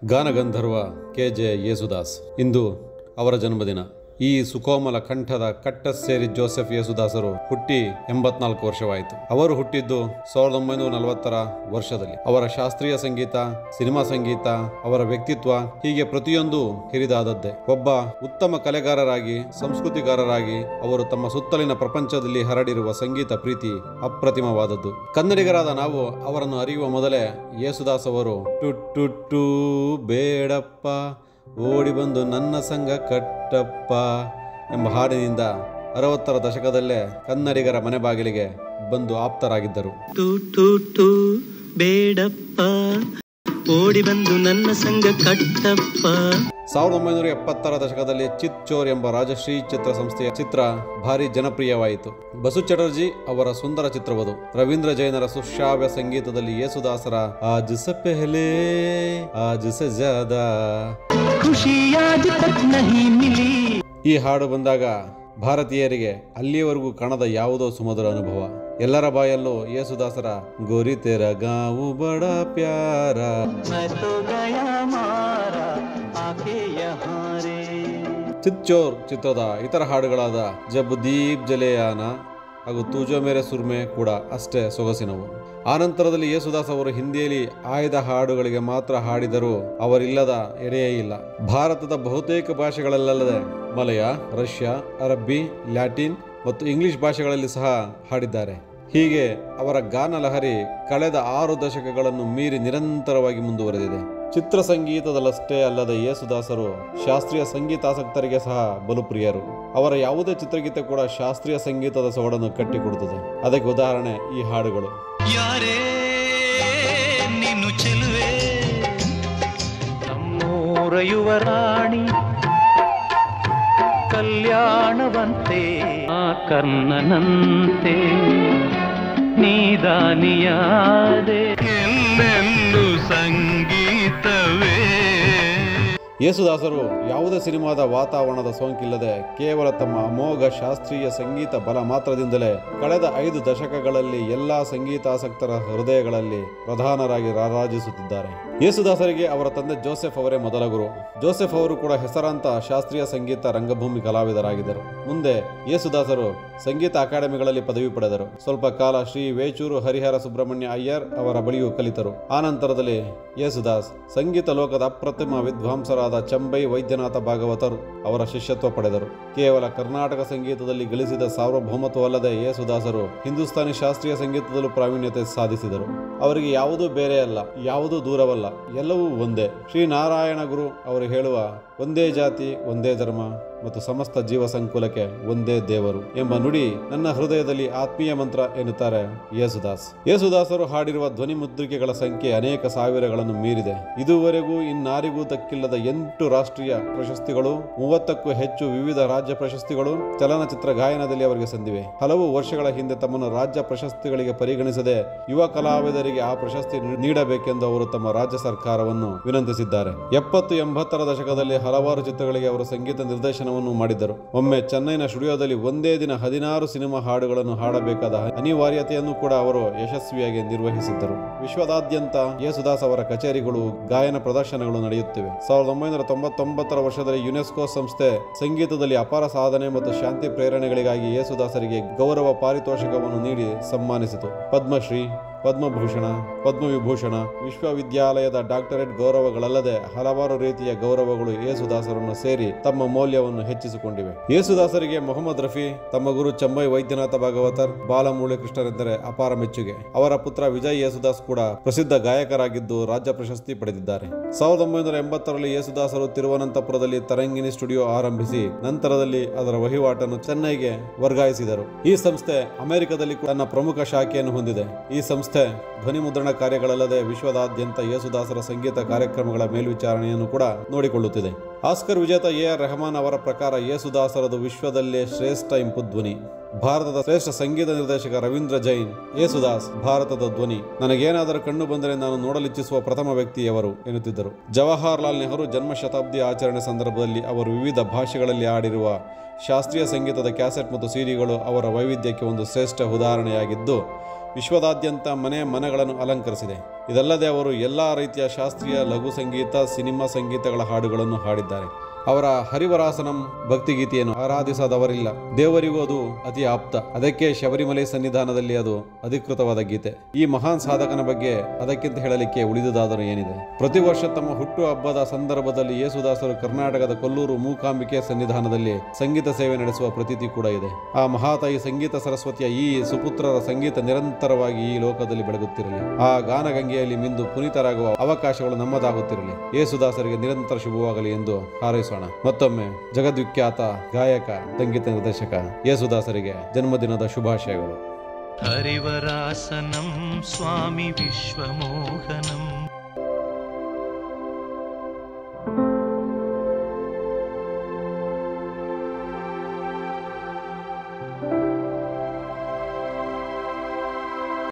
ಗಾನಗಂಧರ್ವ KJ. Yesudas. ಇಂದು ಅವರ ಜನ್ಮದಿನ. ಈ ಸುಕೋಮಲ ಕಂಠದ ಕಟ್ಟಸ್ಸೇರಿ ಜೋಸೆಫ್ ಯೇಸುದಾಸರು ಹುಟ್ಟಿ 84 ವರ್ಷವಾಯಿತು. ಅವರು ಹುಟ್ಟಿದ್ದು 1940 ವರ್ಷದಲ್ಲಿ. ಅವರ ಶಾಸ್ತ್ರೀಯ ಸಂಗೀತ, ಸಿನಿಮಾ ಸಂಗೀತ, ಅವರ ವ್ಯಕ್ತಿತ್ವ ಹೀಗೆ ಪ್ರತಿಯೊಂದು ಹಿರಿದಾದದ್ದೇ. ಒಬ್ಬ ಉತ್ತಮ ಕಲೆಗಾರರಾಗಿ, ಸಂಸ್ಕೃತಿಗಾರರಾಗಿ ಅವರು ತಮ್ಮ ಸುತ್ತಲಿನ ಪ್ರಪಂಚದಲ್ಲಿ ಹರಡಿರುವ ಸಂಗೀತ ಪ್ರೀತಿ ಅಪ್ರತಿಮವಾದದ್ದು. ಕನ್ನಡಿಗರಾದ ನಾವು ಅವರನ್ನು ಅರಿಯುವ ಮೊದಲೇ ಯೇಸುದಾಸ್ ಅವರು ಟು ಬೇಡಪ್ಪ ಓಡಿ ಬಂದು ನನ್ನ ಸಂಗ ಕಟ್ಟಪ್ಪ ಎಂಬ ಹಾಡಿನಿಂದ 60ರ ದಶಕದಲ್ಲೇ ಕನ್ನಡಿಗರ ಮನೆ ಬಾಗಿಲಿಗೆ ಬಂದು ಆಪ್ತರಾಗಿದ್ದರು. ಟು ಬೇಡಪ್ಪ ಓಡಿ ಬಂದು ನನ್ನ ಸಂಗ ಕಟ್ಟಪ್ಪ. 1970ರ ದಶಕದಲ್ಲಿ ಚಿತ್ ಚೋರ್ ಎಂಬ ರಾಜಶ್ರೀ ಚಿತ್ರ ಸಂಸ್ಥೆಯ ಚಿತ್ರ ಭಾರಿ ಜನಪ್ರಿಯವಾಯಿತು. ಬಸು ಚಟರ್ಜಿ ಅವರ ಸುಂದರ ಚಿತ್ರವದು. ರವೀಂದ್ರ ಜೈನರ ಸುಶ್ರಾವ್ಯ ಸಂಗೀತದಲ್ಲಿ ಯೇಸುದಾಸರ ಆಜ್ ಸೆ ಪೆಹ್ಲೆ ಆಜ್ ಸೆ ಜ್ಯಾದಾ ಈ ಹಾಡು ಬಂದಾಗ ಭಾರತೀಯರಿಗೆ ಅಲ್ಲಿಯವರೆಗೂ ಕಾಣದ ಯಾವುದೋ ಸುಮಧುರ ಅನುಭವ. ಎಲ್ಲರ ಬಾಯಲ್ಲೂ ಯೇಸುದಾಸರ ಗೋರಿ ತೇರ ಗಾವು ಬಡ ಪ್ಯಾರ, ಚಿತ್ ಚೋರ್ ಚಿತ್ರದ ಇತರ ಹಾಡುಗಳಾದ ಜಬ್ ದೀಪ್ ಜಲೆಯಾನ ಹಾಗೂ ತೂಜೋ ಮೇರೆ ಸುರ್ಮೆ ಕೂಡ ಅಷ್ಟೇ ಸೊಗಸಿನವು. ಆನಂತರದಲ್ಲಿ ಯೇಸುದಾಸ್ ಅವರು ಹಿಂದಿಯಲ್ಲಿ ಆಯ್ದ ಹಾಡುಗಳಿಗೆ ಮಾತ್ರ ಹಾಡಿದರೂ ಅವರಿಲ್ಲದ ಎಡೆಯೇ ಇಲ್ಲ. ಭಾರತದ ಬಹುತೇಕ ಭಾಷೆಗಳಲ್ಲದೆ ಮಲಯ, ರಷ್ಯಾ, ಅರಬ್ಬಿ, ಲ್ಯಾಟಿನ್ ಮತ್ತು ಇಂಗ್ಲಿಷ್ ಭಾಷೆಗಳಲ್ಲಿ ಸಹ ಹಾಡಿದ್ದಾರೆ. ಹೀಗೆ ಅವರ ಗಾನ ಲಹರಿ ಕಳೆದ 6 ದಶಕಗಳನ್ನು ಮೀರಿ ನಿರಂತರವಾಗಿ ಮುಂದುವರೆದಿದೆ. ಚಿತ್ರ ಸಂಗೀತದಲ್ಲಷ್ಟೇ ಅಲ್ಲದೆ ಯೇಸುದಾಸರು ಶಾಸ್ತ್ರೀಯ ಸಂಗೀತಾಸಕ್ತರಿಗೆ ಸಹ ಬಲು ಪ್ರಿಯರು. ಅವರ ಯಾವುದೇ ಚಿತ್ರಗೀತೆ ಕೂಡ ಶಾಸ್ತ್ರೀಯ ಸಂಗೀತದ ಸೊಗಡನ್ನು ಕಟ್ಟಿಕೊಡುತ್ತದೆ. ಅದಕ್ಕೆ ಉದಾಹರಣೆ ಈ ಹಾಡುಗಳು. ಯಾರೇ ನೀನು ಚೆಲುವೆ ನಮ್ಮೂರ ಯುವರಾಣಿ ಕಲ್ಯಾಣವಂತೆ ಆ ಕರ್ಣನಂತೆ ನೀದಾನಿಯಾದೆ ಎಲ್ಲೆಲ್ಲೂ ಸಂಗೀತವೇ. ಯೇಸುದಾಸರು ಯಾವುದೇ ಸಿನಿಮಾದ ವಾತಾವರಣದ ಸೋಂಕಿಲ್ಲದೆ ಕೇವಲ ತಮ್ಮ ಅಮೋಘ ಶಾಸ್ತ್ರೀಯ ಸಂಗೀತ ಬಲ ಮಾತ್ರದಿಂದಲೇ ಕಳೆದ 5 ದಶಕಗಳಲ್ಲಿ ಎಲ್ಲಾ ಸಂಗೀತಾಸಕ್ತರ ಹೃದಯಗಳಲ್ಲಿ ಪ್ರಧಾನರಾಗಿ ರಾರಾಜಿಸುತ್ತಿದ್ದಾರೆ. ಯೇಸುದಾಸರಿಗೆ ಅವರ ತಂದೆ ಜೋಸೆಫ್ ಅವರೇ ಮೊದಲ ಗುರು. ಜೋಸೆಫ್ ಅವರು ಕೂಡ ಹೆಸರಾಂತ ಶಾಸ್ತ್ರೀಯ ಸಂಗೀತ ರಂಗಭೂಮಿ ಕಲಾವಿದರಾಗಿದ್ದರು. ಮುಂದೆ ಯೇಸುದಾಸರು ಸಂಗೀತ ಅಕಾಡೆಮಿಗಳಲ್ಲಿ ಪದವಿ ಪಡೆದರು. ಸ್ವಲ್ಪ ಕಾಲ ಶ್ರೀ ವೇಚೂರು ಹರಿಹರ ಸುಬ್ರಹ್ಮಣ್ಯ ಅಯ್ಯರ್ ಅವರ ಬಳಿಯೂ ಕಲಿತರು. ಆನಂತರದಲ್ಲಿ ಯೇಸುದಾಸ್ ಸಂಗೀತ ಲೋಕದ ಅಪ್ರತಿಮ ವಿದ್ವಾಂಸರಾದ ಚಂಬೈ ವೈದ್ಯನಾಥ ಭಾಗವತರು ಅವರ ಶಿಷ್ಯತ್ವ ಪಡೆದರು. ಕೇವಲ ಕರ್ನಾಟಕ ಸಂಗೀತದಲ್ಲಿ ಗಳಿಸಿದ ಸಾರ್ವಭೌಮತ್ವವಲ್ಲದೆ ಯೇಸುದಾಸರು ಹಿಂದೂಸ್ತಾನಿ ಶಾಸ್ತ್ರೀಯ ಸಂಗೀತದಲ್ಲೂ ಪ್ರಾವೀಣ್ಯತೆ ಸಾಧಿಸಿದರು. ಅವರಿಗೆ ಯಾವುದೂ ಬೇರೆ ಅಲ್ಲ, ಯಾವುದೂ ದೂರವಲ್ಲ, ಎಲ್ಲವೂ ಒಂದೇ. ಶ್ರೀನಾರಾಯಣ ಗುರು ಅವರು ಹೇಳುವ ಒಂದೇ ಜಾತಿ, ಒಂದೇ ಧರ್ಮ ಮತ್ತು ಸಮಸ್ತ ಜೀವ ಸಂಕುಲಕ್ಕೆ ಒಂದೇ ದೇವರು ಎಂಬ ನುಡಿ ನನ್ನ ಹೃದಯದಲ್ಲಿ ಆತ್ಮೀಯ ಮಂತ್ರ ಎನ್ನುತ್ತಾರೆ ಯೇಸುದಾಸ್. ಯೇಸುದಾಸರು ಹಾಡಿರುವ ಧ್ವನಿ ಮುದ್ರಿಕೆಗಳ ಸಂಖ್ಯೆ ಅನೇಕ ಸಾವಿರಗಳನ್ನು ಮೀರಿದೆ. ಇದುವರೆಗೂ ಇನ್ನಾರಿಗೂ ತಕ್ಕಿಲ್ಲದ 8 ರಾಷ್ಟ್ರೀಯ ಪ್ರಶಸ್ತಿಗಳು, 30ಕ್ಕೂ ಹೆಚ್ಚು ವಿವಿಧ ರಾಜ್ಯ ಪ್ರಶಸ್ತಿಗಳು ಚಲನಚಿತ್ರ ಗಾಯನದಲ್ಲಿ ಅವರಿಗೆ ಸಂದಿವೆ. ಹಲವು ವರ್ಷಗಳ ಹಿಂದೆ ತಮ್ಮನ್ನು ರಾಜ್ಯ ಪ್ರಶಸ್ತಿಗಳಿಗೆ ಪರಿಗಣಿಸದೆ ಯುವ ಕಲಾವಿದರಿಗೆ ಆ ಪ್ರಶಸ್ತಿ ನೀಡಬೇಕೆಂದು ಅವರು ತಮ್ಮ ರಾಜ್ಯ ಸರ್ಕಾರವನ್ನು ವಿನಂತಿಸಿದ್ದಾರೆ. 70-80ರ ದಶಕದಲ್ಲಿ ಹಲವಾರು ಚಿತ್ರಗಳಿಗೆ ಅವರು ಸಂಗೀತ ನಿರ್ದೇಶನವನ್ನು ಮಾಡಿದ್ದರು. ಒಮ್ಮೆ ಚೆನ್ನೈನ ಸ್ಟುಡಿಯೋದಲ್ಲಿ ಒಂದೇ ದಿನ 16 ಸಿನಿಮಾ ಹಾಡುಗಳನ್ನು ಹಾಡಬೇಕಾದ ಅನಿವಾರ್ಯತೆಯನ್ನು ಕೂಡ ಅವರು ಯಶಸ್ವಿಯಾಗಿ ನಿರ್ವಹಿಸಿದ್ದರು. ವಿಶ್ವದಾದ್ಯಂತ ಯೇಸುದಾಸ್ ಅವರ ಕಚೇರಿಗಳು, ಗಾಯನ ಪ್ರದರ್ಶನಗಳು ನಡೆಯುತ್ತಿವೆ. 1999ರ ವರ್ಷದಲ್ಲಿ ಯುನೆಸ್ಕೋ ಸಂಸ್ಥೆ ಸಂಗೀತದಲ್ಲಿ ಅಪಾರ ಸಾಧನೆ ಮತ್ತು ಶಾಂತಿ ಪ್ರೇರಣೆಗಳಿಗಾಗಿ ಯೇಸುದಾಸರಿಗೆ ಗೌರವ ಪಾರಿತೋಷಕವನ್ನು ನೀಡಿ ಸನ್ಮಾನಿಸಿತು. ಪದ್ಮಶ್ರೀ, ಪದ್ಮಭೂಷಣ, ಪದ್ಮವಿಭೂಷಣ, ವಿಶ್ವವಿದ್ಯಾಲಯದ ಡಾಕ್ಟರೇಟ್ ಗೌರವಗಳಲ್ಲದೆ ಹಲವಾರು ರೀತಿಯ ಗೌರವಗಳು ಯೇಸುದಾಸರನ್ನು ಸೇರಿ ತಮ್ಮ ಮೌಲ್ಯವನ್ನು ಹೆಚ್ಚಿಸಿಕೊಂಡಿವೆ. ಯೇಸುದಾಸರಿಗೆ ಮೊಹಮ್ಮದ್ ರಫಿ, ತಮ್ಮ ಗುರು ಚಂಬೈ ವೈದ್ಯನಾಥ ಭಾಗವತರ್, ಬಾಲಮುರಳಿ ಕೃಷ್ಣರೆಂದರೆ ಅಪಾರ ಮೆಚ್ಚುಗೆ. ಅವರ ಪುತ್ರ ವಿಜಯ್ ಯೇಸುದಾಸ್ ಕೂಡ ಪ್ರಸಿದ್ಧ ಗಾಯಕರಾಗಿದ್ದು ರಾಜ್ಯ ಪ್ರಶಸ್ತಿ ಪಡೆದಿದ್ದಾರೆ. 1980ರಲ್ಲಿ ಯೇಸುದಾಸರು ತಿರುವನಂತಪುರದಲ್ಲಿ ತರಂಗಿಣಿ ಸ್ಟುಡಿಯೋ ಆರಂಭಿಸಿ ನಂತರದಲ್ಲಿ ಅದರ ವಹಿವಾಟನ್ನು ಚೆನ್ನೈಗೆ ವರ್ಗಾಯಿಸಿದರು. ಈ ಸಂಸ್ಥೆ ಅಮೆರಿಕದಲ್ಲಿ ತನ್ನ ಪ್ರಮುಖ ಶಾಖೆಯನ್ನು ಹೊಂದಿದೆ. ಈ ಸಂಸ್ಥೆ ಧ್ವನಿ ಮುದ್ರಣ ಕಾರ್ಯಗಳಲ್ಲದೆ ವಿಶ್ವದಾದ್ಯಂತ ಯೇಸುದಾಸರ ಸಂಗೀತ ಕಾರ್ಯಕ್ರಮಗಳ ಮೇಲ್ವಿಚಾರಣೆಯನ್ನು ಕೂಡ ನೋಡಿಕೊಳ್ಳುತ್ತಿದೆ. ಆಸ್ಕರ್ ವಿಜೇತ ಎ.ಆರ್. ರೆಹಮಾನ್ ಅವರ ಪ್ರಕಾರ ಯೇಸುದಾಸರದು ವಿಶ್ವದಲ್ಲೇ ಶ್ರೇಷ್ಠ ಇಂಪು ಧ್ವನಿ. ಭಾರತದ ಶ್ರೇಷ್ಠ ಸಂಗೀತ ನಿರ್ದೇಶಕ ರವೀಂದ್ರ ಜೈನ್, ಯೇಸುದಾಸ್ ಭಾರತದ ಧ್ವನಿ, ನನಗೇನಾದರೂ ಕಂಡು ಬಂದರೆ ನಾನು ನೋಡಲಿಚ್ಛಿಸುವ ಪ್ರಥಮ ವ್ಯಕ್ತಿಯವರು ಎನ್ನುತ್ತಿದ್ದರು. ಜವಾಹರ್ಲಾಲ್ ನೆಹರು ಜನ್ಮ ಶತಾಬ್ದಿ ಆಚರಣೆ ಸಂದರ್ಭದಲ್ಲಿ ಅವರು ವಿವಿಧ ಭಾಷೆಗಳಲ್ಲಿ ಹಾಡಿರುವ ಶಾಸ್ತ್ರೀಯ ಸಂಗೀತದ ಕ್ಯಾಸೆಟ್ ಮತ್ತು ಸಿಡಿಗಳು ಅವರ ವೈವಿಧ್ಯಕ್ಕೆ ಒಂದು ಶ್ರೇಷ್ಠ ಉದಾಹರಣೆಯಾಗಿದ್ದು ವಿಶ್ವದಾದ್ಯಂತ ಮನೆಗಳನ್ನು ಅಲಂಕರಿಸಿದೆ. ಇದಲ್ಲದೆ ಅವರು ಎಲ್ಲಾ ರೀತಿಯ ಶಾಸ್ತ್ರೀಯ, ಲಘು ಸಂಗೀತ, ಸಿನಿಮಾ ಸಂಗೀತಗಳ ಹಾಡುಗಳನ್ನು ಹಾಡಿದ್ದಾರೆ. ಅವರ ಹರಿವರಾಸನಂ ಭಕ್ತಿಗೀತೆಯನ್ನು ಆರಾಧಿಸದವರಿಲ್ಲ. ದೇವರಿಗೂ ಅದು ಅತಿ ಆಪ್ತ. ಅದಕ್ಕೆ ಶಬರಿಮಲೆ ಸನ್ನಿಧಾನದಲ್ಲಿ ಅದು ಅಧಿಕೃತವಾದ ಗೀತೆ. ಈ ಮಹಾನ್ ಸಾಧಕನ ಬಗ್ಗೆ ಅದಕ್ಕಿಂತ ಹೇಳಲಿಕ್ಕೆ ಉಳಿದುದಾದರೂ ಏನಿದೆ. ಪ್ರತಿ ವರ್ಷ ತಮ್ಮ ಹುಟ್ಟು ಹಬ್ಬದ ಸಂದರ್ಭದಲ್ಲಿ ಯೇಸುದಾಸರು ಕರ್ನಾಟಕದ ಕೊಲ್ಲೂರು ಮೂಕಾಂಬಿಕೆ ಸನ್ನಿಧಾನದಲ್ಲಿ ಸಂಗೀತ ಸೇವೆ ನಡೆಸುವ ಪ್ರತೀತಿ ಕೂಡ ಇದೆ. ಆ ಮಹಾತಾಯಿ ಸಂಗೀತ ಸರಸ್ವತಿಯ ಈ ಸುಪುತ್ರರ ಸಂಗೀತ ನಿರಂತರವಾಗಿ ಈ ಲೋಕದಲ್ಲಿ ಬೆಳಗುತ್ತಿರಲಿ. ಆ ಗಾನಗಂಗೆಯಲ್ಲಿ ಮಿಂದು ಪುನೀತರಾಗುವ ಅವಕಾಶಗಳು ನಮ್ಮದಾಗುತ್ತಿರಲಿ. ಯೇಸುದಾಸರಿಗೆ ನಿರಂತರ ಶುಭವಾಗಲಿ ಎಂದು ಹಾರೈಸೋಣ. ಮತ್ತೊಮ್ಮೆ ಜಗದ್ವಿಖ್ಯಾತ ಗಾಯಕ, ಸಂಗೀತ ನಿರ್ದೇಶಕ ಯೇಸುದಾಸರಿಗೆ ಜನ್ಮದಿನದ ಶುಭಾಶಯಗಳು. ಹರಿವರಾಸನಂ ಸ್ವಾಮಿ ವಿಶ್ವಮೋಹನಂ.